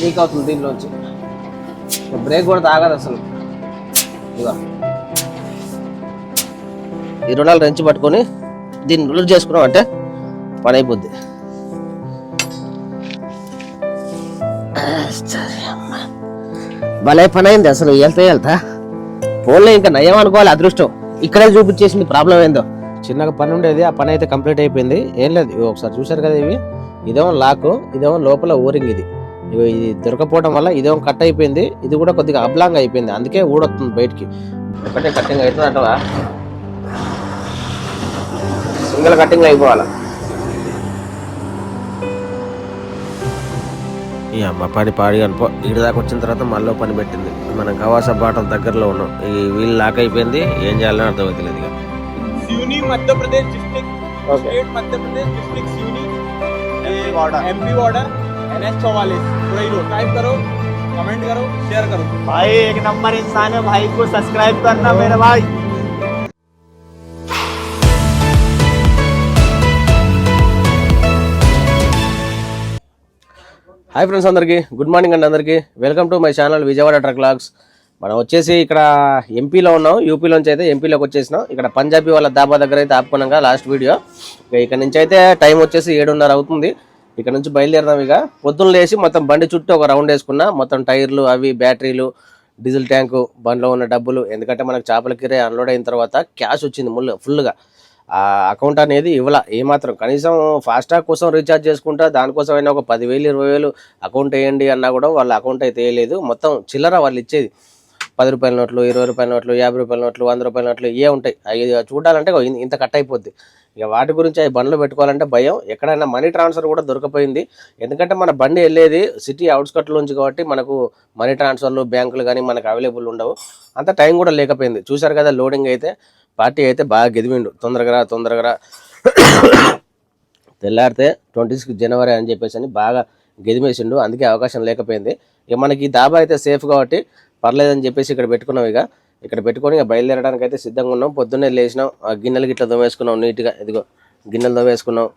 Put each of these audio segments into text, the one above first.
Leak అవుతుంది దీంట్లోంచి. Break కూడా తాగదు అసలు. ఇక ఈ రుణాలు రెంచి పట్టుకొని దీన్ని లూజ్ చేసుకున్నాం అంటే పని అయిపోద్ది. భలే పని అయింది అసలు. వెళ్తా ఫోన్లో ఇంకా నయం అనుకోవాలి, అదృష్టం. ఇక్కడే చూపించేసింది ప్రాబ్లం ఏందో. చిన్నగా పని ఉండేది, ఆ పని అయితే కంప్లీట్ అయిపోయింది. ఏం లేదు, ఒకసారి చూశారు కదా ఇవి. ఇదేమో లాక్, ఇదేమో లోపల ఓరింగ్. ఇది దొరకపోవడం వల్ల ఇదేమో కట్ అయిపోయింది. ఇది కూడా కొద్దిగా అబ్లాంగ్ అయిపోయింది, అందుకే ఊడొస్తుంది బయటికి. ఒకటే కట్టింగ్ అవుతుంది అంటవా? సింగిల్ కట్టింగ్ అయిపోవాలా. ఈ అమ్మ పాడి అనుకో. ఇటు దాకా వచ్చిన తర్వాత మళ్ళీ పని పెట్టింది. మనం కవాస బాటల దగ్గరలో ఉన్నాం. ఈ వీళ్ళు లాక్ అయిపోయింది, ఏం చేయాలని అర్థమవుతలేదు. ఇక Seoni Madhya Pradesh district, state Madhya Pradesh district Seoni, MP border, NH 44 पूरा रोड। टाइप करो, कमेंट करो, शेयर करो। भाई एक नंबर इंसान है, भाई को सब्सक्राइब करना मेरे भाई। హాయ్ ఫ్రెండ్స్, అందరికీ గుడ్ మార్నింగ్ అండి. అందరికీ welcome to my channel Vijayawada truck vlogs. మనం వచ్చేసి ఇక్కడ ఎంపీలో ఉన్నాం. యూపీలోంచి అయితే ఎంపీలోకి వచ్చేసినాం. ఇక్కడ పంజాబీ వాళ్ళ దాబా దగ్గర అయితే ఆపుకున్నాం లాస్ట్ వీడియో. ఇక్కడ నుంచి అయితే టైం వచ్చేసి 7:30 అవుతుంది. ఇక్కడ నుంచి బయలుదేరదాం. ఇక పొద్దున్న లేచి మొత్తం బండి చుట్టూ ఒక రౌండ్ వేసుకున్నా. మొత్తం టైర్లు, అవి బ్యాటరీలు, డీజిల్ ట్యాంకు, బండిలో ఉన్న డబ్బులు. ఎందుకంటే మనకు చేపల కిరే అన్లోడ్ అయిన తర్వాత క్యాష్ వచ్చింది ఫుల్గా. ఆ అకౌంట్ అనేది ఇవ్వాల ఏమాత్రం. కనీసం ఫాస్టాగ్ కోసం రీఛార్జ్ చేసుకుంటా దానికోసం అయినా ఒక 10,000 20,000 అకౌంట్ వేయండి అన్నా కూడా వాళ్ళ అకౌంట్ అయితే వేయలేదు. మొత్తం చిల్లర వాళ్ళు ఇచ్చేది 10 రూపాయల నోట్లు, 20 రూపాయల నోట్లు, 50 రూపాయల నోట్లు, 100 రూపాయల నోట్లు ఏ ఉంటాయి. అవి చూడాలంటే ఇంత కట్ అయిపోద్ది. ఇక వాటి గురించి అవి బండ్లు పెట్టుకోవాలంటే భయం. ఎక్కడైనా మనీ ట్రాన్స్ఫర్ కూడా దొరకపోయింది. ఎందుకంటే మన బండి వెళ్ళేది సిటీ అవుట్స్కట్లో నుంచి కాబట్టి మనకు మనీ ట్రాన్స్ఫర్లు, బ్యాంకులు కానీ మనకు అవైలబుల్ ఉండవు. అంత టైం కూడా లేకపోయింది. చూశారు కదా, లోడింగ్ అయితే పార్టీ అయితే బాగా గెదివిండు. తొందరగా తెల్లారితే 26 జనవరి అని చెప్పేసి అని బాగా గెదిమేసిండు. అందుకే అవకాశం లేకపోయింది. ఇక మనకి దాబా అయితే సేఫ్ కాబట్టి పర్లేదని చెప్పేసి ఇక్కడ పెట్టుకున్నాం. ఇక ఇక్కడ పెట్టుకొని ఇక బయలుదేరడానికి అయితే సిద్ధంగా ఉన్నాం. పొద్దున్నే లేచినాం. ఆ గిన్నెలు గిట్లా దోమేసుకున్నాం నీట్గా. ఇదిగో గిన్నెలు దోమేసుకున్నాం.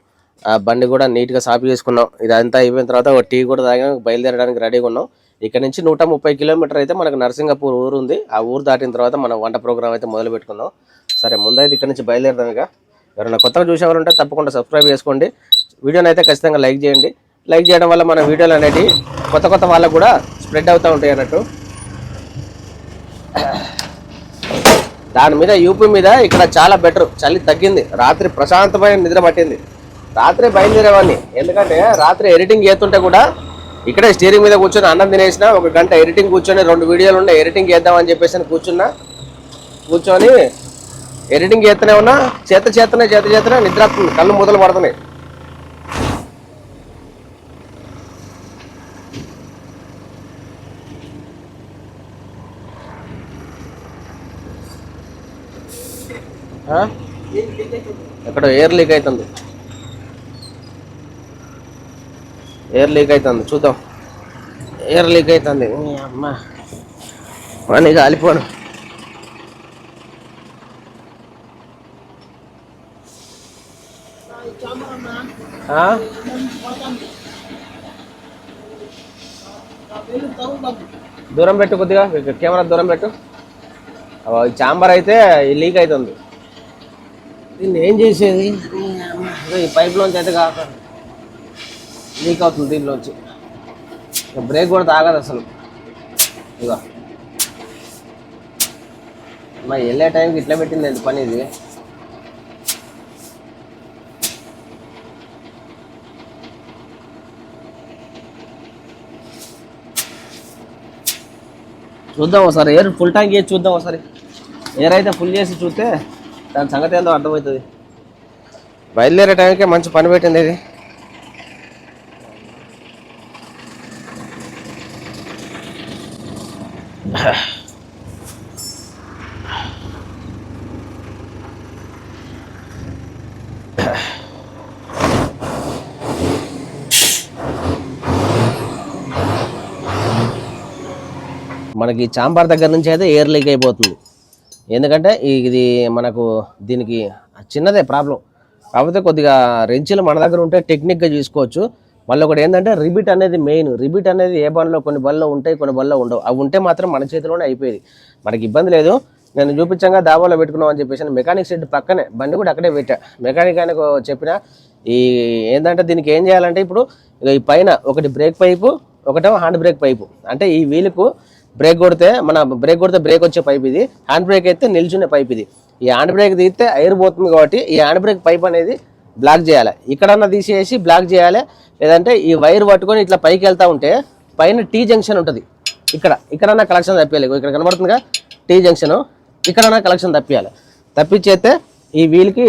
ఆ బండి కూడా నీట్గా సాఫ్ చేసుకున్నాం. ఇదంతా అయిపోయిన తర్వాత ఒక టీ కూడా తాగా బయలుదేరడానికి రెడీగా ఉన్నాం. ఇక్కడ నుంచి 130 కిలోమీటర్ అయితే మనకు నరసింగపూర్ ఊరు ఉంది. ఆ ఊరు దాటిన తర్వాత మనం వంట ప్రోగ్రామ్ అయితే మొదలు పెట్టుకుందాం. సరే, ముందైతే ఇక్కడ నుంచి బయలుదేరదాం. ఇక ఎవరైనా కొత్తగా చూసేవారు ఉంటే తప్పకుండా సబ్స్క్రైబ్ చేసుకోండి. వీడియోని అయితే ఖచ్చితంగా లైక్ చేయండి. లైక్ చేయడం వల్ల మన వీడియోలు అనేవి కొత్త వాళ్ళకు కూడా స్ప్రెడ్ అవుతూ ఉంటాయి అన్నట్టు. దాని మీద యూపీ మీద ఇక్కడ చాలా బెటర్. చలి తగ్గింది. రాత్రి ప్రశాంతమైన నిద్ర పట్టింది. రాత్రి బయలుదేరేవాడిని. ఎందుకంటే రాత్రి ఎడిటింగ్ చేస్తుంటే కూడా ఇక్కడే స్టీరింగ్ మీద కూర్చొని అన్నం తినేసిన. 1 గంట ఎడిటింగ్ కూర్చొని 2 వీడియోలు ఉండే ఎడిటింగ్ చేద్దామని చెప్పేసి కూర్చొని ఎడిటింగ్ చేస్తూనే ఉన్నా. చేతనే నిద్ర వస్తుంది. కళ్ళు మొదలు పడుతున్నాయి. ఎక్కడో ఎయిర్ లీక్ అవుతుంది. చూద్దాం. ఎయిర్ లీక్ అవుతుంది. అమ్మా పని కాలిపోను. దూరం పెట్టు, కొద్దిగా కెమెరా దూరం పెట్టు. చాంబర్ అయితే లీక్ అవుతుంది. దీన్ని ఏం చేసేది? ఈ పైప్లోంచి అయితే కాక లీక్ అవుతుంది దీంట్లోంచి. బ్రేక్ కూడా తాగదు అసలు. ఇక మా వెళ్ళే టైంకి ఇట్లా పెట్టింది ఎంత పని ఇది. చూద్దాం ఒకసారి. ఎయిర్ ఫుల్ ట్యాంక్ చేసి చూద్దాం ఒకసారి. ఎయిర్ అయితే ఫుల్ చేసి చూస్తే దాని సంగతి ఏందో అర్థమవుతుంది. బయలుదేరే టైంకే మంచి పని పెట్టింది ఇది. మనకి చాంబార్ దగ్గర నుంచి అయితే ఎయిర్ లీక్ అయిపోతుంది. ఎందుకంటే ఇది మనకు దీనికి చిన్నదే ప్రాబ్లం. కాకపోతే కొద్దిగా రెంచులు మన దగ్గర ఉంటే టెక్నిక్గా చూసుకోవచ్చు. మళ్ళీ ఒకటి ఏంటంటే రిబిట్ అనేది మెయిన్. రిబిట్ అనేది ఏ బండ్లో కొన్ని బండ్లో ఉంటాయి, కొన్ని బండ్లో ఉండవు. అవి ఉంటే మాత్రం మన చేతిలోనే అయిపోయేది, మనకి ఇబ్బంది లేదు. నేను చూపించంగా దాబాలో పెట్టుకున్నాం అని చెప్పేసి మెకానిక్ షెడ్ పక్కనే బండి కూడా అక్కడే పెట్టా. మెకానిక్ ఆయనకు చెప్పిన ఈ ఏంటంటే దీనికి ఏం చేయాలంటే ఇప్పుడు ఈ పైన ఒకటి బ్రేక్ పైపు, ఒకటేమో హ్యాండ్ బ్రేక్ పైపు. అంటే ఈ వీలుకు బ్రేక్ కొడితే బ్రేక్ వచ్చే పైప్ ఇది, హ్యాండ్ బ్రేక్ అయితే నిల్చునే పైప్ ఇది. ఈ హ్యాండ్ బ్రేక్ తీస్తే ఎయిర్ పోతుంది కాబట్టి ఈ హ్యాండ్ బ్రేక్ పైప్ అనేది బ్లాక్ చేయాలి. ఇక్కడన్నా తీసేసి బ్లాక్ చేయాలి, లేదంటే ఈ వైర్ పట్టుకొని ఇట్లా పైకి వెళ్తూ ఉంటే పైన టీ జంక్షన్ ఉంటుంది, ఇక్కడన్నా కలెక్షన్ తప్పియాలి. ఇక్కడ కనబడుతుందిగా టీ జంక్షన్, ఇక్కడన్నా కలెక్షన్ తప్పించేస్తే ఈ వీల్కి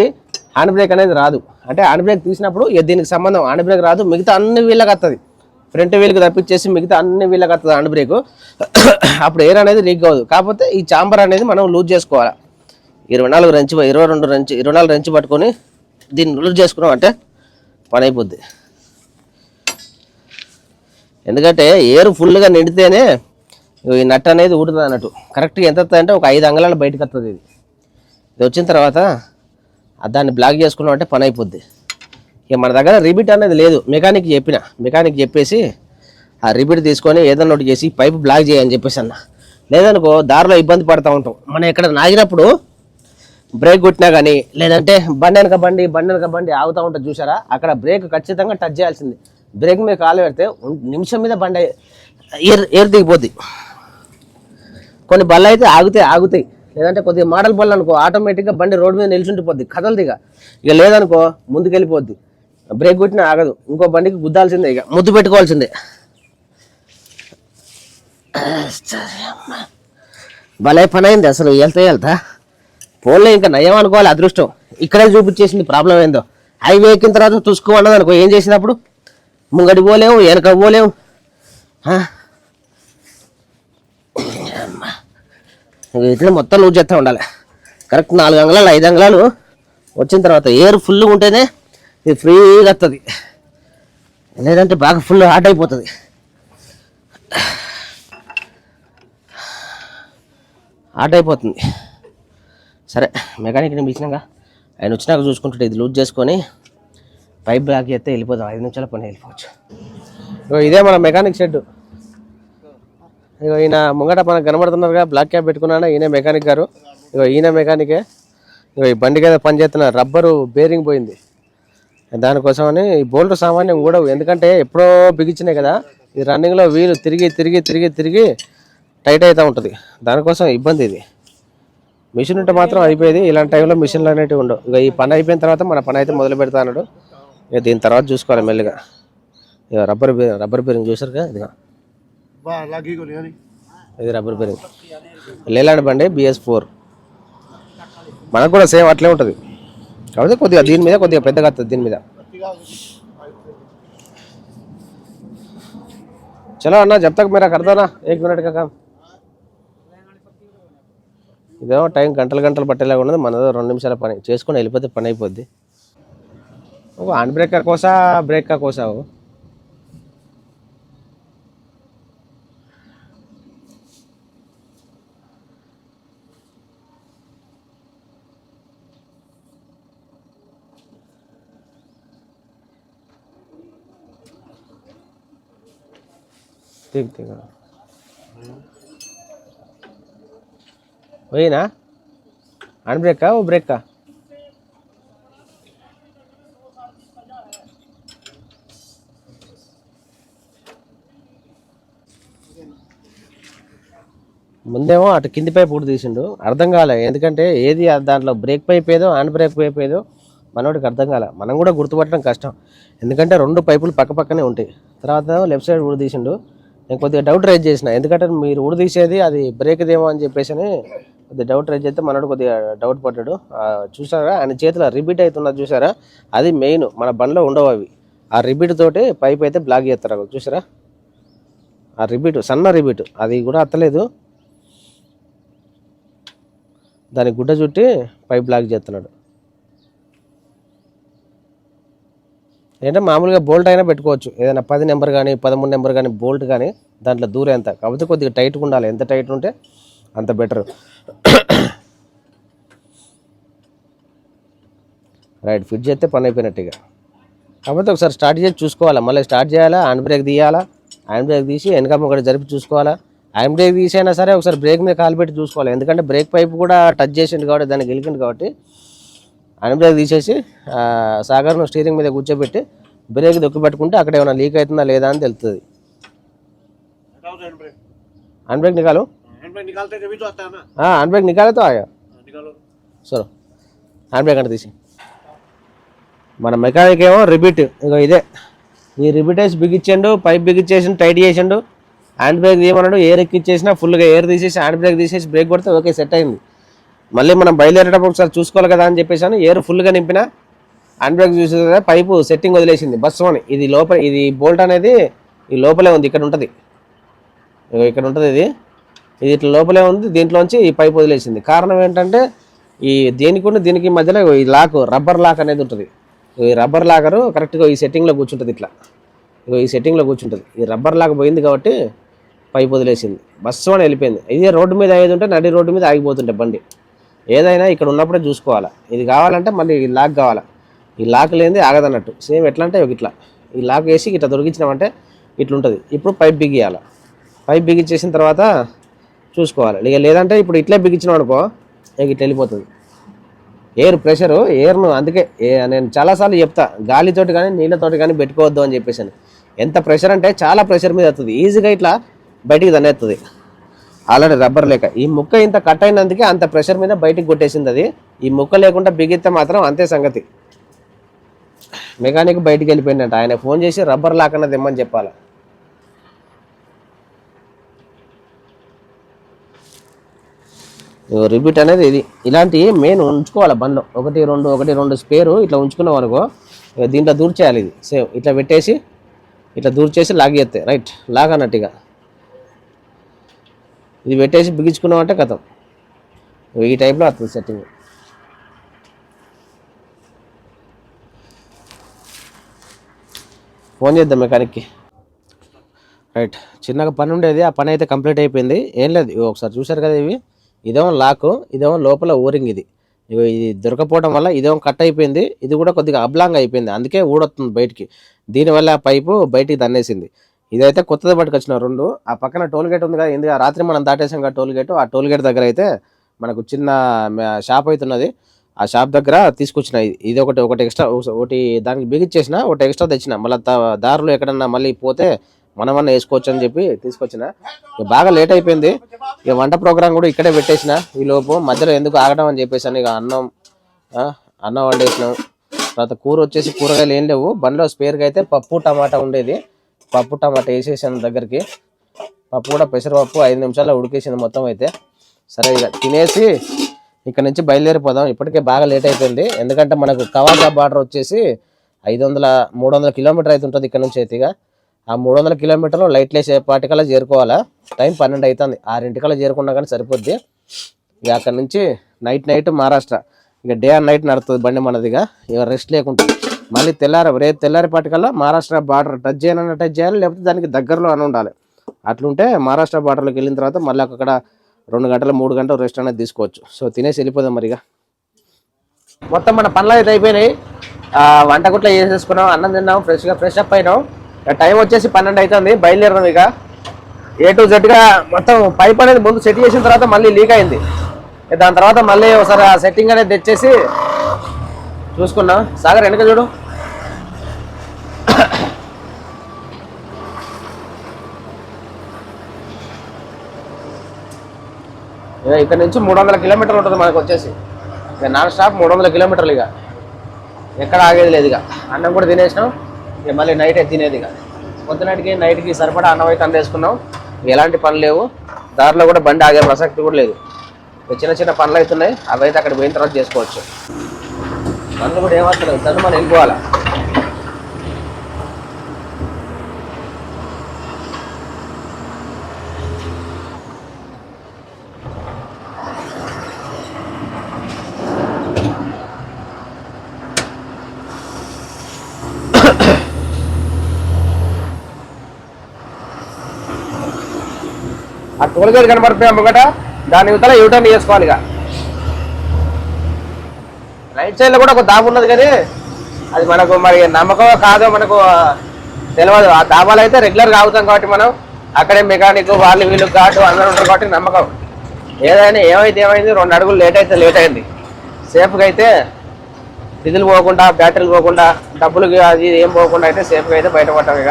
హ్యాండ్ బ్రేక్ అనేది రాదు. అంటే హ్యాండ్ బ్రేక్ తీసినప్పుడు దీనికి సంబంధం హ్యాండ్ బ్రేక్ రాదు, మిగతా అన్ని వీళ్ళకి వస్తుంది. ఫ్రంట్ వీల్కి తప్పించేసి మిగతా అన్ని వీళ్ళకి వస్తుంది హ్యాండ్ బ్రేక్. అప్పుడు ఎయిర్ అనేది లీక్ అవ్వదు. కాకపోతే ఈ చాంబర్ అనేది మనం లూజ్ చేసుకోవాలి. 24 రెంచ్ పట్టుకొని దీన్ని లూజ్ చేసుకున్నాం అంటే పని అయిపోద్ది. ఎందుకంటే ఎయిర్ ఫుల్గా నిండితేనే ఈ నట్ అనేది ఊడుతుంది అన్నట్టు. కరెక్ట్గా ఎంత వస్తుంది అంటే ఒక 5 అంగుళాలు బయటకు వస్తుంది. ఇది వచ్చిన తర్వాత దాన్ని బ్లాక్ చేసుకున్నాం అంటే పని అయిపోద్ది. ఇక మన దగ్గర రిబిట్ అనేది లేదు. మెకానిక్ చెప్పేసి ఆ రిబిట్ తీసుకొని ఏదన్నా ఒకటి చేసి పైప్ బ్లాక్ చేయని చెప్పేసి అన్న. లేదనుకో దారిలో ఇబ్బంది పడుతూ ఉంటాం. మనం ఎక్కడ నాగినప్పుడు బ్రేక్ కొట్టినా కానీ, లేదంటే బండి వెనక బండి ఆగుతూ ఉంటుంది చూసారా, అక్కడ బ్రేక్ ఖచ్చితంగా టచ్ చేయాల్సింది. బ్రేక్ మీద కాలు పెడితే నిమిషం మీద బండి ఎయిర్ దిగిపోద్ది. కొన్ని బళ్ళు అయితే ఆగుతాయి, లేదంటే కొద్దిగా మోడల్ బళ్ళు అనుకో ఆటోమేటిక్గా బండి రోడ్డు మీద నిల్చుంటిపోద్ది, కదలదిగా. ఇక లేదనుకో ముందుకెళ్ళిపోద్ది, బ్రేక్ కొట్టినా ఆగదు. ఇంకో బండికి గుద్దాల్సిందే, ఇక ముద్దు పెట్టుకోవాల్సిందే. భలే పని అయింది అసలు. వెళ్తా ఫోన్లో ఇంకా నయం అనుకోవాలి, అదృష్టం. ఇక్కడే చూపించేసింది ప్రాబ్లం ఏందో. హైవే ఎక్కిన తర్వాత చూసుకోమన్నది అనుకో, ఏం చేసినప్పుడు ముంగడి పోలేము, వెనక పోలేము. ఇట్లా మొత్తం లూజ్ చేస్తూ ఉండాలి. కరెక్ట్ 4 అంగుళాలు 5 అంగుళాలు వచ్చిన తర్వాత ఎయిర్ ఫుల్గా ఉంటేనే ఇది ఫ్రీగా వస్తుంది, లేదంటే బాగా ఫుల్ హాట్ అయిపోతుంది. సరే మెకానిక్ని పిలిచినాక ఆయన వచ్చినాక చూసుకుంటుంటే ఇది లూజ్ చేసుకొని పైప్ బ్లాక్ చేస్తే వెళ్ళిపోతాం. 5 నిమిషాల పని వెళ్ళిపోవచ్చు. ఇదే మన మెకానిక్ షెడ్. ఇగో ఈయన ముంగట మనకు కనబడుతున్నారుగా, బ్లాక్ క్యాప్ పెట్టుకున్నాడా, ఈయన మెకానిక్ గారు. ఈయన మెకానికే. ఈ బండికి ఏదో పని చేస్తున్న రబ్బరు బేరింగ్ పోయింది, దానికోసమని ఈ బోల్ట్ సామాన్యం కూడా, ఎందుకంటే ఎప్పుడో బిగించినాయి కదా, ఈ రన్నింగ్లో వీలు తిరిగి టైట్ అవుతూ ఉంటుంది. దానికోసం ఇబ్బంది. ఇది మిషన్ ఉంటే మాత్రం అయిపోయేది, ఇలాంటి టైంలో మిషన్లు అనేవి ఉండవు. ఇక ఈ పని అయిపోయిన తర్వాత మన పని అయితే మొదలు పెడతా అన్నాడు. ఇక దీని తర్వాత చూసుకోవాలి మెల్లిగా. ఇక రబ్బర్ బేరింగ్ చూసారుగా, ఇది రబ్బర్ బేరింగ్ లేలాంటి బండి BS4. మనకు కూడా సేమ్ అట్లే ఉంటుంది, కాకపోతే కొద్దిగా దీని మీద కొద్దిగా పెద్దగా వస్తుంది. దీని మీద చలో అన్న, జబ్ తక్ మేరా కర్దానా 1 మినిట్ కా కామ్. ఇదేమో టైం గంటలు పట్టేలాగా ఉన్నది, మనదో 2 నిమిషాల పని చేసుకొని వెళ్ళిపోతే పని అయిపోద్ది. ఒక హ్యాండ్ బ్రేక్ కా కోసా, బ్రేక్ కా కోసావు. ठीक वही ना, हैंड ब्रेक का, वो ब्रेक का ముందేమో అటు కింది పైపు కూడా తీసిండు, అర్థం కాలే. ఎందుకంటే ఏది దాంట్లో బ్రేక్ పైప్ ఏదో హ్యాండ్ బ్రేక్ పైప్ ఏదో మనోడికి అర్థం కాలే. మనం కూడా గుర్తుపట్టడం కష్టం, ఎందుకంటే 2 పైపులు పక్కనే ఉంటాయి. తర్వాత లెఫ్ట్ సైడ్ ఊడి తీసిండు. నేను కొద్దిగా డౌట్ రైజ్ చేసిన, ఎందుకంటే మీరు ఊడి తీసేది అది బ్రేక్దేమో అని చెప్పేసి కొద్దిగా డౌట్ రైజ్ చేస్తే మనోడు కొద్దిగా డౌట్ పడ్డాడు. చూసారా ఆయన చేతిలో రిబీట్ అవుతున్నది చూసారా, అది మెయిన్. మన బండ్లో ఉండవు అవి. ఆ రిబీట్ తోటి పైప్ అయితే బ్లాక్ చేస్తారు. చూసారా ఆ రిబీట్, సన్న రిబీట్, అది కూడా అత్తలేదు. దానికి గుడ్డ చుట్టి పైప్ బ్లాక్ చేస్తున్నాడు. ఏంటంటే మామూలుగా బోల్ట్ అయినా పెట్టుకోవచ్చు, ఏదైనా 10 నెంబర్ కానీ 13 నెంబర్ కానీ బోల్ట్ కానీ, దాంట్లో దూరం ఎంత, కాకపోతే కొద్దిగా టైట్గా ఉండాలి. ఎంత టైట్ ఉంటే అంత బెటర్. రైట్, ఫిట్ చేస్తే పని అయిపోయినట్టుగా. కాకపోతే ఒకసారి స్టార్ట్ చేసి చూసుకోవాలా, మళ్ళీ స్టార్ట్ చేయాలా, హ్యాండ్ బ్రేక్ తీయాలా, హ్యాండ్ బ్రేక్ తీసి వెనక ఒకటి జరిపి చూసుకోవాలా. హ్యాండ్ బ్రేక్ తీసైనా సరే ఒకసారి బ్రేక్ మీద కాలు పెట్టి చూసుకోవాలి, ఎందుకంటే బ్రేక్ పైప్ కూడా టచ్ చేసిండు కాబట్టి దాన్ని గెలికిండు కాబట్టి హ్యాండ్ బ్రేక్ తీసేసి సాగర్ను స్టీరింగ్ మీద కూర్చోబెట్టి బ్రేక్ దొక్కి పెట్టుకుంటే అక్కడ ఏమైనా లీక్ అవుతుందా లేదా అని తెలుస్తుంది. हैंड ब्रेक निकालो, हैंड ब्रेक निकालते तभी तो आता है ना. हाँ हैंड ब्रेक निकाले तो आया. निकालो सर, హ్యాండ్ బ్రేక్ అంటే తీసి మన మెకానిక్ ఏమో రిబిట్ ఇగో ఇదే, ఈ రిబిట్ వేసి బిగించండు, పైప్ బిగించేసి టైట్ చేసిండు, హ్యాండ్ బ్రేక్ తీయమన్నాడు, ఎయిర్ ఎక్కిచ్చేసిన ఫుల్గా ఎయిర్ తీసేసి హ్యాండ్ బ్రేక్ తీసేసి బ్రేక్ కొడితే ఓకే సెట్ అయింది. మళ్ళీ మనం బయలుదేరేటప్పుడు ఒకసారి చూసుకోవాలి కదా అని చెప్పేసి ఎయిర్ ఫుల్గా నింపిన హ్యాండ్ బ్రేక్ చూసే కదా పైపు సెట్టింగ్ వదిలేసింది బస్సు అని. ఇది లోపల, ఇది బోల్ట్ అనేది ఈ లోపలే ఉంది, ఇక్కడ ఉంటుంది, ఇక్కడ ఉంటుంది, ఇది ఇట్లా లోపలే ఉంది, దీంట్లోంచి ఈ పైప్ వదిలేసింది. కారణం ఏంటంటే ఈ దీనికి మధ్యలో ఈ లాక్, రబ్బర్ లాక్ అనేది ఉంటుంది. ఈ రబ్బర్ లాకరు కరెక్ట్గా ఈ సెట్టింగ్లో కూర్చుంటుంది, ఇట్లా ఈ సెట్టింగ్లో కూర్చుంటుంది. ఈ రబ్బర్ లాక్ పోయింది కాబట్టి పైప్ వదిలేసింది, బస్సు అని వెళ్ళిపోయింది. ఇదే రోడ్డు మీద అయ్యేది ఉంటే నడి రోడ్డు మీద ఆగిపోతుంటే బండి. ఏదైనా ఇక్కడ ఉన్నప్పుడే చూసుకోవాలా, ఇది కావాలంటే మళ్ళీ ఈ లాక్ కావాలా, ఈ లాక్ లేనిది ఆగదన్నట్టు. సేమ్ ఎట్లా అంటే ఇట్లా ఈ లాక్ వేసి ఇట్లా దొరికించినామంటే ఇట్లుంటుంది. ఇప్పుడు పైప్ బిగియాలి, పైప్ బిగించేసిన తర్వాత చూసుకోవాలి. ఇక లేదంటే ఇప్పుడు ఇట్లే బిగించినాం అనుకో ఇక ఇట్లా వెళ్ళిపోతుంది ఎయిర్ ప్రెషరు. ఎయిర్ను అందుకే నేను చాలాసార్లు చెప్తా, గాలితోటి కానీ నీళ్ళతోటి కానీ పెట్టుకోవద్దు అని చెప్పేసి. ఎంత ప్రెషర్ అంటే చాలా ప్రెషర్ మీద వస్తుంది, ఈజీగా ఇట్లా బయటికి దన్నేస్తుంది. ఆల్రెడీ రబ్బర్ లేక ఈ ముక్క ఇంత కట్ అయినందుకే అంత ప్రెషర్ మీద బయటికి కొట్టేసింది అది. ఈ ముక్క లేకుండా బిగిస్తే మాత్రం అంతే సంగతి. మెకానిక్ బయటికి వెళ్ళిపోయిందంట, ఆయన ఫోన్ చేసి రబ్బర్ లాక్ అన్నది ఇమ్మని చెప్పాలి. రిపీట్ అనేది ఇది, ఇలాంటి మెయిన్ ఉంచుకోవాలి బండ్లో, ఒకటి రెండు స్పేరు ఇట్లా ఉంచుకున్నాం అనుకో దీంట్లో దూర్చేయాలి. ఇది సేమ్ ఇట్లా పెట్టేసి ఇట్లా దూర్చేసి లాగ్ చేస్తే రైట్ లాగ్ అన్నట్టుగా ఇది పెట్టేసి బిగించుకున్నాం అంటే కథం ఈ టైప్లో వస్తుంది సెట్టింగ్. ఫోన్ చేద్దాం మెకానిక్కి. రైట్, చిన్నగా పని ఉండేది, ఆ పని అయితే కంప్లీట్ అయిపోయింది. ఏం లేదు, ఒకసారి చూశారు కదా, ఇదేమో లాక్, ఇదేమో లోపల ఓరింగ్. ఇది దొరకపోవడం వల్ల ఇదేమో కట్ అయిపోయింది, ఇది కూడా కొద్దిగా అబ్లాంగ్ అయిపోయింది, అందుకే ఊడొస్తుంది బయటికి. దీనివల్ల ఆ పైపు బయటికి దన్నేసింది. ఇదైతే కొత్తది పట్టుకొచ్చిన రెండు. ఆ పక్కన టోల్ గేట్ ఉంది కదా, ఎందుకు రాత్రి మనం దాటేసాం కదా టోల్ గేట్, ఆ టోల్ గేట్ దగ్గర అయితే మనకు చిన్న షాప్ అవుతున్నది, ఆ షాప్ దగ్గర తీసుకొచ్చిన. ఇది ఒకటి ఎక్స్ట్రా, ఒకటి దానికి బిగిచ్చేసిన, ఒకటి ఎక్స్ట్రా తెచ్చిన. మళ్ళీ దారిలో ఎక్కడన్నా మళ్ళీ పోతే మనమన్నా వేసుకోవచ్చు అని చెప్పి తీసుకొచ్చిన. బాగా లేట్ అయిపోయింది, ఇక వంట ప్రోగ్రామ్ కూడా ఇక్కడే పెట్టేసిన. ఈ లోపు మధ్యలో ఎందుకు ఆగడం అని చెప్పేసాను. ఇక అన్నం వండేసినాం. తర్వాత కూర వచ్చేసి కూరగాయలు ఏం లేవు బండిలో. స్పేర్గా అయితే పప్పు టమాటా ఉండేది, పప్పు టమాటా వేసేసాను దగ్గరికి. పప్పు కూడా పెసరపప్పు 5 నిమిషాల్లో ఉడికేసింది మొత్తం అయితే. సరే ఇక తినేసి ఇక్కడ నుంచి బయలుదేరిపోదాం. ఇప్పటికే బాగా లేట్ అయిపోయింది, ఎందుకంటే మనకు కవాజా బార్డర్ వచ్చేసి 300 కిలోమీటర్ అయితే ఉంటుంది ఇక్కడ నుంచి. అయితే ఇక ఆ 300 కిలోమీటర్లు లైట్లు వేసేపాటికల్లా చేరుకోవాలా. టైం 12 అవుతుంది, 6 చేరుకున్నా కానీ సరిపోద్ది. ఇక అక్కడ నుంచి నైట్ మహారాష్ట్ర. ఇక డే అండ్ నైట్ నడుతుంది బండి మనదిగా, ఇక రెస్ట్ లేకుండా. మళ్ళీ రేపు తెల్లారిపాటికల్లా మహారాష్ట్ర బార్డర్ టచ్ చేయాలి, లేకపోతే దానికి దగ్గరలో అని ఉండాలి. అట్లుంటే మహారాష్ట్ర బార్డర్లోకి వెళ్ళిన తర్వాత మళ్ళీ అక్కడ 2 గంటలు 3 గంటలు రెస్ట్ అనేది తీసుకోవచ్చు. సో తినేసి వెళ్ళిపోదాం మరిగా. మొత్తం మన పనులు అయితే అయిపోయినాయి, వంట గుట్ల చేసేసుకున్నాం, అన్నం తిన్నాం, ఫ్రెష్ అప్ అయినాం. టైం వచ్చేసి 12 అవుతుంది, బయలుదేరినాం. ఇక A to Z గా మొత్తం పైప్ అనేది ముందు సెట్ చేసిన తర్వాత మళ్ళీ లీక్ అయింది. దాని తర్వాత మళ్ళీ ఒకసారి ఆ సెట్టింగ్ అనేది తెచ్చేసి చూసుకున్నాం. సాగర్ వెనక చూడు, ఇక్కడ నుంచి 300 కిలోమీటర్లు ఉంటుంది మనకు వచ్చేసి. ఇక నాన్ స్టాప్ 300 కిలోమీటర్లు. ఇక ఎక్కడ ఆగేది లేదు. ఇక అన్నం కూడా తినేసినాం, ఇక మళ్ళీ నైట్ తినేది. ఇక పొద్దునటికి నైట్కి సరిపడా అన్నం అయితే అందేసుకున్నాం. ఎలాంటి పనులు లేవు, దారిలో కూడా బండి ఆగే ప్రసక్తి కూడా లేదు. చిన్న పనులు అవుతున్నాయి, అవి అయితే అక్కడ పోయిన తర్వాత చేసుకోవచ్చు. పనులు కూడా ఏమవుతలేదు, తను మనం వెళ్ళిపోవాలా. ఆ టోల్ గేట్ కనబడిపోయా ముంగట, దాని యువతల యూటర్న్ చేసుకోవాలి. ఇక రైట్ సైడ్ లో కూడా ఒక దాబు ఉన్నది, కానీ అది మనకు మరి నమ్మకం కాదో మనకు తెలియదు. ఆ డాబాలు అయితే రెగ్యులర్గా ఆగుతాం కాబట్టి మనం అక్కడే మెకానిక్ వాళ్ళు వీళ్ళు ఘాటు అందరూ ఉంటారు కాబట్టి నమ్మకం. ఏదైనా ఏమైంది 2 అడుగులు లేట్ అయింది. సేఫ్గా అయితే డీజిల్ పోకుండా బ్యాటరీలు పోకుండా డబ్బులు అది ఏం పోకుండా అయితే సేఫ్గా అయితే బయటపడ్డాం. ఇక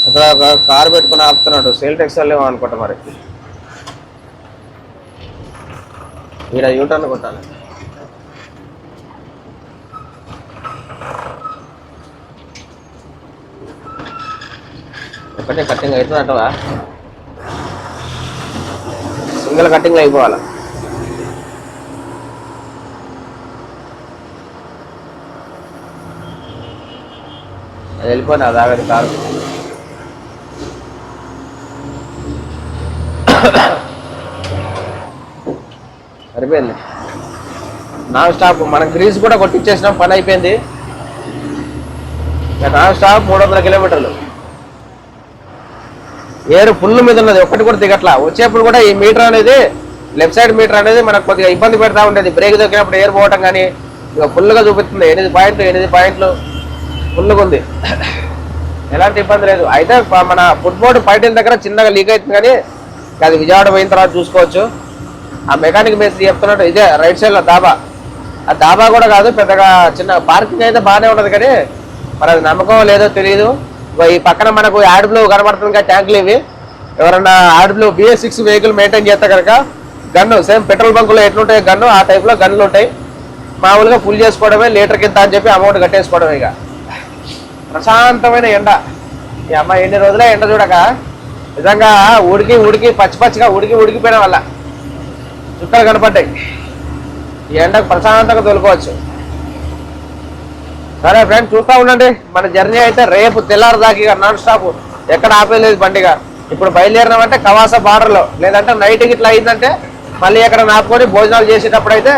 అక్కడ ఒక కారు పెట్టుకుని ఆపుతున్నాడు, సేల్ టెక్స్ వెళ్ళేమో అనుకుంటా. మరి ఇక్కడ యూటర్న్ కొట్టాలి. ఒకటే కట్టింగ్ అవుతుంది అంటవా? సింగిల్ కట్టింగ్లో అయిపోవాలి. అది వెళ్ళిపోయింది అది ఆగది కారు. సరిపోయింది. నాన్ స్టాప్ మనం గ్రీస్ కూడా కొట్టించేసినాం, పని అయిపోయింది. నాన్ స్టాప్ 300 కిలోమీటర్లు. ఏరు ఫుల్ మీద ఉన్నది, ఒక్కటి కూడా దిగట్లా. వచ్చేప్పుడు కూడా ఈ మీటర్ అనేది లెఫ్ట్ సైడ్ మీటర్ అనేది మనకు కొద్దిగా ఇబ్బంది పెడతా ఉండేది. బ్రేక్ దొరికినప్పుడు ఏరు పోవటం కానీ ఇక ఫుల్గా చూపిస్తుంది. 8 పాయింట్లు ఫుల్గా ఉంది, ఎలాంటి ఇబ్బంది లేదు. అయితే మన ఫుట్బోర్డ్ పైటిల దగ్గర చిన్నగా లీక్ అవుతుంది కానీ అది విజయవాడ పోయిన తర్వాత చూసుకోవచ్చు. ఆ మెకానిక్ మేస్త్రి చెప్తున్నట్టు ఇదే రైట్ సైడ్లో దాబా. ఆ దాబా కూడా కాదు, పెద్దగా చిన్న పార్కింగ్ అయితే బాగానే ఉన్నది కానీ మరి అది నమ్మకం లేదో తెలియదు. ఈ పక్కన మనకు యాడ్ బ్లూ కనబడుతుంది కదా ట్యాంకులు. ఇవి ఎవరన్నా add blue BS6 vehicle maintain చేస్తే కనుక గన్ను సేమ్ పెట్రోల్ బంకులో ఎట్లుంటాయి గన్ను ఆ టైప్లో గన్నులు ఉంటాయి. మామూలుగా ఫుల్ చేసుకోవడమే, లీటర్ కింద అని చెప్పి అమౌంట్ కట్టేసుకోవడమే. ఇక ప్రశాంతమైన ఎండ. ఈ అమ్మాయి ఎన్ని రోజులే ఎండ చూడక నిజంగా ఉడికి పచ్చిగా ఉడికిపోయిన వల్ల చుక్కలు కనపడ్డాయి. ఈ ఎండకు ప్రశాంతంగా తోలుకోవచ్చు. సరే ఫ్రెండ్స్, చూస్తూ ఉండండి. మన జర్నీ అయితే రేపు తెల్లారు దాకా నాన్ స్టాప్, ఎక్కడ ఆపేలేదు బండిగా. ఇప్పుడు బయలుదేరినామంటే కవాసా బార్డర్లో, లేదంటే నైట్కి ఇట్లా అయిందంటే మళ్ళీ ఎక్కడ ఆపుకొని భోజనాలు చేసేటప్పుడు అయితే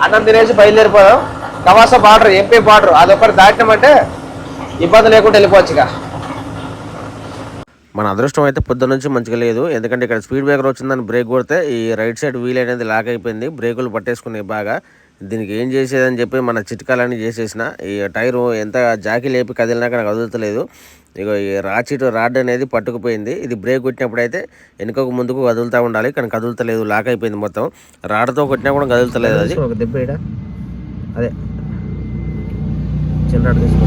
అన్నం తినేసి బయలుదేరిపోదాం. కవాసా బార్డర్, MP బార్డర్, అదొకటి దాటినామంటే ఇబ్బంది లేకుండా వెళ్ళిపోవచ్చు. ఇక మన అదృష్టం అయితే పొద్దున్న నుంచి మంచిగా లేదు. ఎందుకంటే ఇక్కడ స్పీడ్ బ్రేకర్ వచ్చిందని బ్రేక్ కొడితే ఈ రైట్ సైడ్ వీల్ అనేది లాక్ అయిపోయింది. బ్రేకులు పట్టేసుకున్నాయి బాగా. దీనికి ఏం చేసేదని చెప్పి మన చిట్కాలన్నీ చేసేసిన. ఈ టైరు ఎంత జాకీ లేపి కదిలినాక నాకు కదులుతలేదు. ఇక ఈ రాడ్ అనేది పట్టుకుపోయింది. ఇది బ్రేక్ కొట్టినప్పుడు అయితే వెనుకకు ముందుకు కదులుతూ ఉండాలి, కానీ కదులుతలేదు, లాక్ అయిపోయింది మొత్తం. రాడ్తో కొట్టినా కూడా కదులుతలేదు. అది ఒక దెబ్బ ఇడ అదే చిన్న రాడ్ తీసుకో.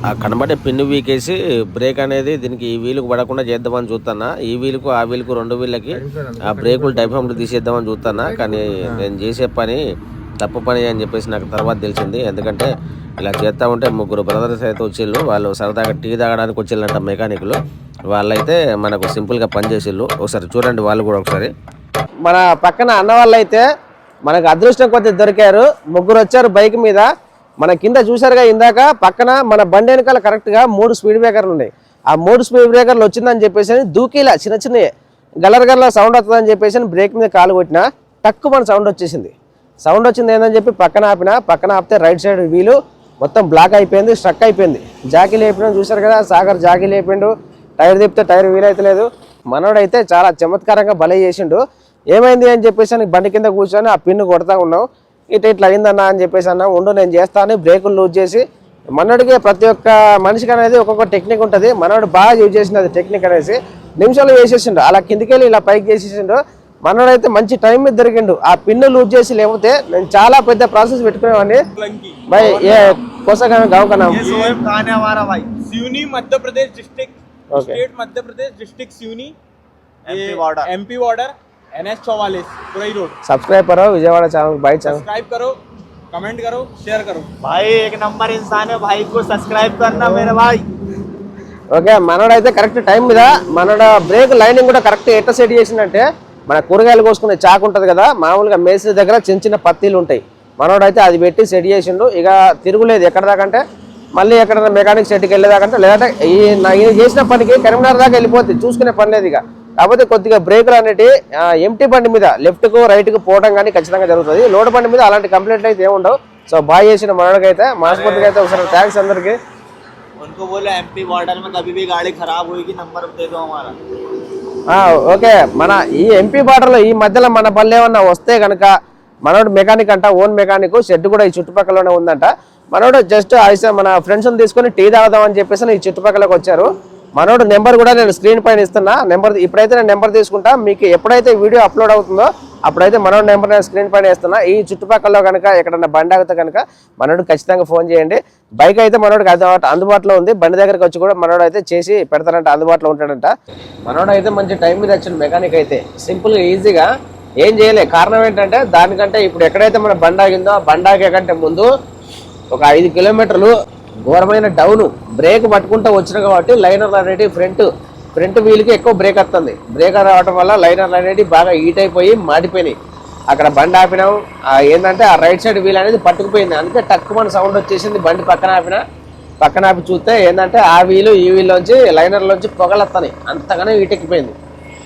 ఆ కనబడే పిన్ను వీకేసి బ్రేక్ అనేది దీనికి ఈ వీలుకు పడకుండా చేద్దామని చూస్తున్నా. ఈ వీలుకు ఆ వీలుకు 2 వీళ్ళకి ఆ బ్రేకులు డైఫామ్లు తీసేద్దామని చూస్తున్నా. కానీ నేను చేసే పని తప్పు పని అని చెప్పేసి నాకు తర్వాత తెలిసింది. ఎందుకంటే ఇలా చేస్తూ ఉంటే 3 బ్రదర్స్ అయితే వచ్చిళ్ళు. వాళ్ళు సరదాగా టీ తాగడానికి వచ్చిళ్ళంట మెకానిక్లు. వాళ్ళైతే మనకు సింపుల్గా పనిచేసిళ్ళు. ఒకసారి చూడండి వాళ్ళు కూడా ఒకసారి. మన పక్కన అన్న వాళ్ళు అయితే మనకు అదృష్టం కొద్దిగా దొరికారు. 3 వచ్చారు బైక్ మీద. మన కింద చూసారుగా ఇందాక పక్కన మన బండి వెనకాల కరెక్ట్గా 3 స్పీడ్ బ్రేకర్లు ఉన్నాయి. ఆ 3 స్పీడ్ బ్రేకర్లు వచ్చిందని చెప్పేసి దూకిలా చిన్న గలర్ సౌండ్ వస్తుందని చెప్పేసి బ్రేక్ మీద కాలు కొట్టినా టక్కు మన సౌండ్ వచ్చేసింది. సౌండ్ వచ్చింది ఏందని చెప్పి పక్కన ఆపితే రైట్ సైడ్ వీలు మొత్తం బ్లాక్ అయిపోయింది, స్ట్రక్ అయిపోయింది. జాకీ లేపిన చూసారు కదా, సాగర్ జాకీ లేపిండు. టైర్ తిప్పితే టైర్ వీలైతే లేదు. మనోడైతే చాలా చమత్కారంగా బలై చేసిండు. ఏమైంది అని చెప్పేసి బండి కింద కూర్చొని ఆ పిన్ను కొడతా ఉన్నాం. ఇట్లా అయిందన్నా అని చెప్పేసి అన్నా, ఉండు నేను చేస్తాను. బ్రేకులు లూజ్ చేసి మనోడికి ప్రతి ఒక్క మనిషికి అనేది ఒక్కొక్క టెక్నిక్ ఉంటుంది. మనోడు బాగా యూజ్ చేసినది టెక్నిక్ అనేసి నిమిషాలు వేసేసిండు. అలా కిందికి వెళ్ళి ఇలా పైకి చేసేసిండు. మనోడైతే మంచి టైం మీద దొరికిండు. ఆ పిన్ను లూజ్ చేసి లేకపోతే నేను చాలా పెద్ద ప్రాసెస్ పెట్టుకునేవాడిని. भाई ये कौन सा गाँव का नाम? ये सोएब खान है हमारा भाई। Seoni Madhya Pradesh district, state Madhya Pradesh district Seoni, MP border, NH44 पुरई रोड। सब्सक्राइब करो विजयवाड़ा चैनल, भाई चैनल सब्सक्राइब करो, कमेंट करो, शेयर करो। भाई एक नंबर इंसान है, भाई को सब्सक्राइब करना मेरे भाई। ఓకే, మనోడైతే కరెక్ట్ టైం మీద మనోడ బ్రేక్ లైనింగ్ కూడా కరెక్ట్ ఎట్లా సెట్ చేసిందంటే, మన కూరగాయలు కోసుకునే చాకు ఉంటుంది కదా, మామూలుగా మేస్త్రి దగ్గర చిన్న పత్తీలు ఉంటాయి. మనోడైతే అది పెట్టి సెట్ చేసిండు. ఇక తిరుగులేదు ఎక్కడ దాకా అంటే మళ్ళీ ఎక్కడైనా మెకానిక్ సెట్కి వెళ్ళేదాకంటే, లేదంటే ఈ చేసిన పనికి కరీంనగర్ దాకా వెళ్ళిపోతుంది, చూసుకునే పని లేదు. ఇక కాకపోతే కొద్దిగా బ్రేకులు అనేవి ఎంటీ బండి మీద లెఫ్ట్కు రైట్కు పోవడం కానీ ఖచ్చితంగా జరుగుతుంది. లోడ్ బండి మీద అలాంటి కంప్లైంట్లు అయితే ఏముండవు. సో బాగా చేసిన మనోడికైతే మనస్ఫూర్తిగా అయితే ఒకసారి థ్యాంక్స్ అందరికి. उनको बोले MP बॉर्डर में कभी भी गाड़ी खराब होगी नंबर दे दो हमारा. ఓకే, మన ఈ ఎంపీ బార్డర్లో ఈ మధ్యలో మన పల్లె ఏమన్నా వస్తే కనుక మనోడు మెకానిక్ అంట, ఓన్ మెకానిక్, షెడ్ కూడా ఈ చుట్టుపక్కలనే ఉందంట. మనోడు జస్ట్ మన ఫ్రెండ్స్ని తీసుకొని టీ తాగుదాం అని చెప్పేసి ఈ చుట్టుపక్కలకు వచ్చారు. మనోడు నెంబర్ కూడా నేను స్క్రీన్ పైన ఇస్తున్నా. నెంబర్ ఇప్పుడైతే నేను నెంబర్ తీసుకుంటా. మీకు ఎప్పుడైతే వీడియో అప్లోడ్ అవుతుందో అప్పుడైతే మనోడు నెంబర్ నేను స్క్రీన్ పైన ఇస్తున్నా. ఈ చుట్టుపక్కల కనుక ఎక్కడన్నా బండి ఆగితే కనుక మనోడు ఖచ్చితంగా ఫోన్ చేయండి. బైక్ అయితే మనోడికి అందుబాటులో ఉంది. బండి దగ్గరకు వచ్చి కూడా మనోడు అయితే చేసి పెడతారంట, అందుబాటులో ఉంటాడంట. మనోడు అయితే మంచి టైం మీద వచ్చిన మెకానిక్ అయితే సింపుల్గా ఈజీగా ఏం చేయలే. కారణం ఏంటంటే దానికంటే ఇప్పుడు ఎక్కడైతే మన బండి ఆగిందో ఆ బండి ఆగే కంటే ముందు ఒక 5 కిలోమీటర్లు ఘోరమైన డౌన్ బ్రేక్ పట్టుకుంటూ వచ్చిన కాబట్టి లైనర్లు అనేవి ఫ్రంట్ వీల్కి ఎక్కువ బ్రేక్ వస్తుంది. బ్రేక్ రావడం వల్ల లైనర్లు అనేవి బాగా హీట్ అయిపోయి మాడిపోయినాయి. అక్కడ బండి ఆపినాం, ఏంటంటే ఆ రైట్ సైడ్ వీల్ అనేది పట్టుకుపోయింది. అందుకే తక్కువ సౌండ్ వచ్చేసింది. బండి పక్కన ఆపి చూస్తే ఏంటంటే ఆ వీలు ఈ వీల్లోంచి లైనర్లోంచి పొగలొస్తాయి. అంతగానే హీట్ ఎక్కిపోయింది.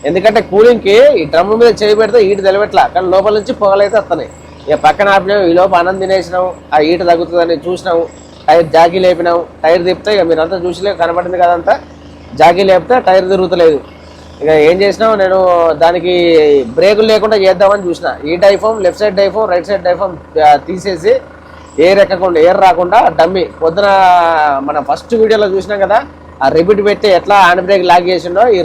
ఎందుకంటే కూలింగ్కి ఈ డ్రమ్ మీద చేయి పెడితే హీట్ తెలియట్లా, కానీ లోపల నుంచి పొగలైతే వస్తున్నాయి. ఇక పక్కన ఆపినాం, ఈ లోపు అన్నం తినేసినాం, ఆ హీట్ తగ్గుతుందని చూసినాం. టైర్ జాకీ లేపినాం, టైర్ తిప్పితే ఇక మీరంతా చూసిలే కనబడింది కదంతా. జాకీ లేపితే టైర్ తిరుగుతలేదు. ఇక ఏం చేసినాం, నేను దానికి బ్రేకులు లేకుండా చేద్దామని చూసిన. ఈ diaphragm, left side diaphragm, right side diaphragm తీసేసి ఎయిర్ రాకుండా డమ్మి పొద్దున మన ఫస్ట్ వీడియోలో చూసినాం కదా, ఆ రిపీట్ పెట్టి ఎట్లా హ్యాండ్ బ్రేక్ లాగ్ చేసిండో ఈ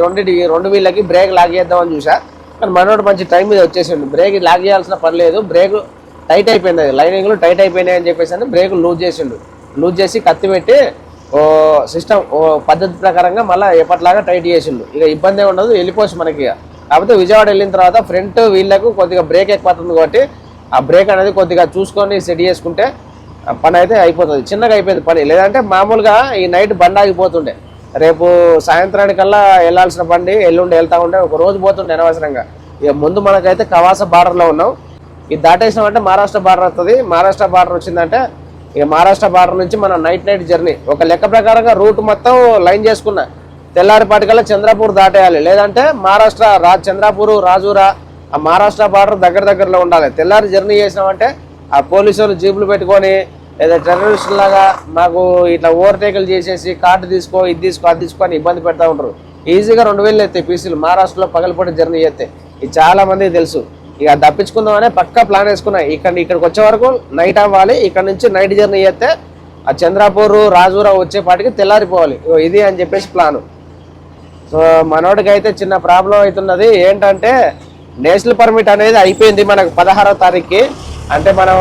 రెండు వీళ్ళకి బ్రేక్ లాగ్ చేద్దామని చూసా. కానీ మనోడు మంచి టైం మీద వచ్చేసిండు. బ్రేక్ లాగ్ చేయాల్సిన పని లేదు, బ్రేక్ టైట్ అయిపోయింది, లైనింగ్లు టైట్ అయిపోయినాయి అని చెప్పేసి బ్రేక్ లూజ్ చేసి కత్తి పెట్టి ఓ సిస్టమ్ ఓ పద్ధతి ప్రకారంగా మళ్ళీ ఎప్పటిలాగా టైట్ చేసిండు. ఇక ఇబ్బంది ఉండదు, వెళ్ళిపోవచ్చు మనకి. కాకపోతే విజయవాడ వెళ్ళిన తర్వాత ఫ్రంట్ వీళ్ళకు కొద్దిగా బ్రేక్ ఎక్కువతుంది కాబట్టి ఆ బ్రేక్ అనేది కొద్దిగా చూసుకొని సెట్ చేసుకుంటే పని అయితే అయిపోతుంది. చిన్నగా అయిపోయింది పని. లేదంటే మామూలుగా ఈ నైట్ బండి ఆగిపోతుండే, రేపు సాయంత్రానికల్లా వెళ్ళాల్సిన బండి ఎల్లుండి వెళ్తూ ఉంటే ఒక రోజు పోతుండే అనవసరంగా. ఇక ముందు మనకైతే కవాస బార్డర్లో ఉన్నాం. ఇది దాటేసినామంటే మహారాష్ట్ర బార్డర్ వస్తుంది. మహారాష్ట్ర బార్డర్ వచ్చిందంటే ఇక మహారాష్ట్ర బార్డర్ నుంచి మనం నైట్ జర్నీ ఒక లెక్క ప్రకారంగా రూట్ మొత్తం లైన్ చేసుకున్నా. తెల్లారిపాటికల్లా చంద్రపూర్ దాటేయాలి, లేదంటే మహారాష్ట్ర చంద్రపూర్ రాజూరా ఆ మహారాష్ట్ర బార్డర్ దగ్గరలో ఉండాలి. తెల్లారి జర్నీ చేసినామంటే ఆ పోలీసులు జీపులు పెట్టుకొని లేదా టెర్రరిస్ట్ లాగా మాకు ఇట్లా ఓవర్టేకులు చేసేసి కార్డు తీసుకో, ఇది తీసుకో, అది తీసుకో అని ఇబ్బంది పెడతా ఉంటారు. ఈజీగా 2000 ఎత్తాయి పీసీలు మహారాష్ట్రలో పగలపడి జర్నీ చేస్తే. ఇది చాలా మందికి తెలుసు. ఇక తప్పించుకుందామనే పక్కా ప్లాన్ వేసుకున్నాయి. ఇక్కడికి వచ్చే వరకు నైట్ అవ్వాలి. ఇక్కడ నుంచి నైట్ జర్నీ చేస్తే ఆ చంద్రపూర్ రాజూరా వచ్చేపాటికి తెల్లారిపోవాలి. ఇది అని చెప్పేసి ప్లాను. సో మనోడికి అయితే చిన్న ప్రాబ్లం అవుతున్నది. ఏంటంటే నేషనల్ పర్మిట్ అనేది అయిపోయింది మనకు 16వ తారీఖుకి. అంటే మనం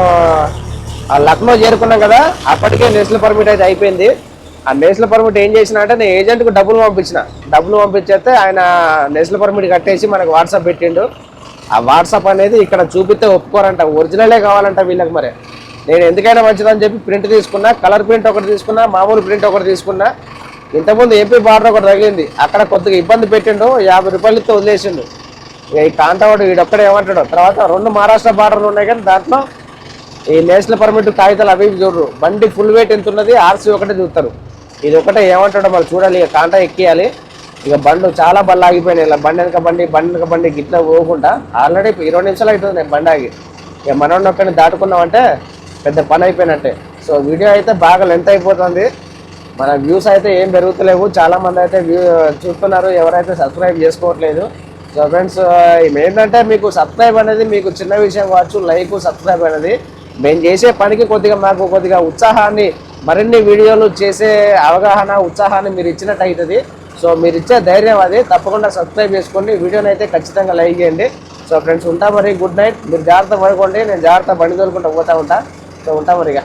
లక్నో చేరుకున్నాం కదా, అప్పటికే నేషనల్ పర్మిట్ అయితే అయిపోయింది. ఆ నేషనల్ పర్మిట్ ఏం చేసిన అంటే నేను ఏజెంట్కి డబ్బులు పంపించేస్తే ఆయన నేషనల్ పర్మిట్ కట్టేసి మనకు వాట్సాప్ పెట్టిండు. ఆ వాట్సాప్ అనేది ఇక్కడ చూపిస్తే ఒప్పుకోరంట, ఒరిజినలే కావాలంట వీళ్ళకి. మరి నేను ఎందుకైనా మంచిదని చెప్పి ప్రింట్ తీసుకున్నా, కలర్ ప్రింట్ ఒకటి తీసుకున్నా, మామూలు ప్రింట్ ఒకటి తీసుకున్నా. ఇంతకుముందు ఎంపీ బార్డర్ ఒకటి తగిలింది, అక్కడ కొద్దిగా ఇబ్బంది పెట్టిండు, 50 రూపాయలు ఇస్తే వదిలేసిండు. ఇక ఈ కాంటావాడు వీడొక్కడే ఏమంటాడు. తర్వాత 2 మహారాష్ట్ర బార్డర్లు ఉన్నాయి కానీ దాంట్లో ఈ నేషనల్ పర్మిట్ కాగితాలు అవి చూడరు. బండి ఫుల్ వెయిట్ ఎంత ఉన్నది, ఆర్సీ ఒకటే చూస్తారు. ఇది ఒకటే ఏమంటాడో మరి చూడాలి. ఇక కాంటా ఎక్కియాలి. ఇక బండ్లు చాలా బండ్లు ఆగిపోయినాయి. ఇలా బండి వెనక బండి గిట్లా పోకుండా ఆల్రెడీ 20 నిమిషాలు అవుతుంది నేను బండి ఆగి. ఇక మనోడిని ఒక్కడిని దాటుకున్నామంటే పెద్ద పని అయిపోయినట్టే. సో వీడియో అయితే బాగా లెంత్ అయిపోతుంది. మన వ్యూస్ అయితే ఏం పెరుగుతలేవు. చాలామంది అయితే చూస్తున్నారు, ఎవరైతే సబ్స్క్రైబ్ చేసుకోవట్లేదు. సో ఫ్రెండ్స్, ఏంటంటే మీకు సబ్స్క్రైబ్ అనేది మీకు చిన్న విషయం కావచ్చు, లైక్ సబ్స్క్రైబ్ అనేది మేము చేసే పనికి మాకు కొద్దిగా ఉత్సాహాన్ని, మరిన్ని వీడియోలు చేసే అవగాహన, ఉత్సాహాన్ని మీరు ఇచ్చినట్టు అవుతుంది. సో మీరు ఇచ్చే ధైర్యం అది. తప్పకుండా సబ్స్క్రైబ్ చేసుకోండి, వీడియోని అయితే ఖచ్చితంగా లైక్ చేయండి. సో ఫ్రెండ్స్ ఉంటా మరి, గుడ్ నైట్. మీరు జాగ్రత్త పడుకోండి, నేను జాగ్రత్త బండి తోలుకుంటూ పోతా ఉంటా. సో ఉంటా మరి ఇక.